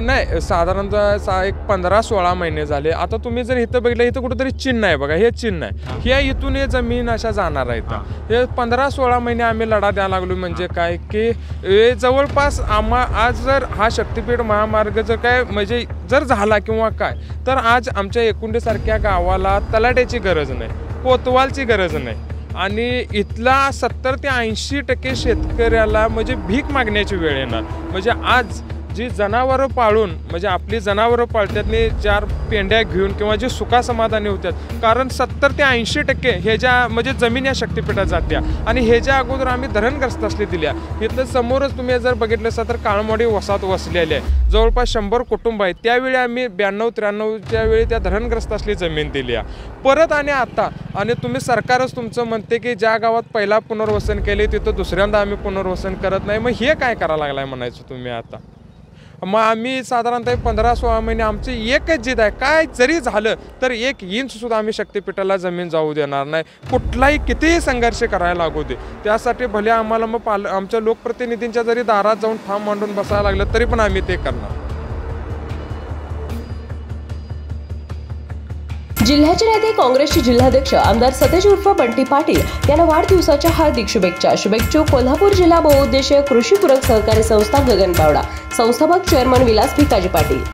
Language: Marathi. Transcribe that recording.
नाही, साधारणतः एक 15-16 महिने झाले. आता तुम्ही जर इथं बघितलं, इथं कुठंतरी चिन्ह आहे बघा, हे चिन्ह आहे. हे इथून हे जमीन अशा जाणार आहेत. हे 15-16 महिने आम्ही लढा द्यायला लागलो. म्हणजे काय की जवळपास आज जर हा शक्तिपीठ महामार्ग जर काय म्हणजे जर झाला किंवा काय, तर आज आमच्या एकुंडीसारख्या गावाला तलाट्याची गरज नाही, कोतवालची गरज नाही. आणि इथला 70 ते 80% शेतकऱ्याला म्हणजे भीक मागण्याची वेळ येणार. म्हणजे आज जी जनावरं पाळून म्हणजे आपली जनावरं पाळतात चार पेंड्या घेऊन किंवा जे सुखासमाधानी होतात, कारण 70 ते 80% हे ज्या म्हणजे जमीन या शक्तिपीठात जात्या. आणि हे ज्या अगोदर आम्ही धरणग्रस्त असले दिल्या. इथलं समोरच तुम्ही जर बघितलं असता तर काळमवाडी वसाहत वसलेली आहे, जवळपास 100 कुटुंब आहेत. त्यावेळी आम्ही 92-93च्या वेळी त्या धरणग्रस्त असली जमीन दिली आहे परत. आणि आता आणि तुम्ही सरकारच तुमचं म्हणते की ज्या गावात पहिला पुनर्वसन केले तिथं दुसऱ्यांदा आम्ही पुनर्वसन करत नाही. मग हे काय करायला लागलाय म्हणायचं तुम्ही आता. मग आम्ही साधारणतः 15-16 महिने आमची एकच जिद आहे, काय जरी झालं तर 1 इंचसुद्धा आम्ही शक्तिपीठाला जमीन जाऊ देणार नाही. कुठलाही कितीही संघर्ष करायला लागू दे. त्यासाठी भले आम्हाला मग आमच्या लोकप्रतिनिधींच्या जरी दारात जाऊन ठाम मांडून बसायला लागलं तरी पण आम्ही ते करणार. जिल्ह्याचे नेते काँग्रेसचे जिल्हाध्यक्ष आमदार सतेज उर्फ बंटी पाटील यांना वाढदिवसाच्या हार्दिक शुभेच्छा. शुभेच्छुक कोल्हापूर जिल्हा बहुउद्देशीय कृषी पूरक सहकारी संस्था गगन पावडा, संस्थापक चेअरमन विलास भिकाजी पाटील.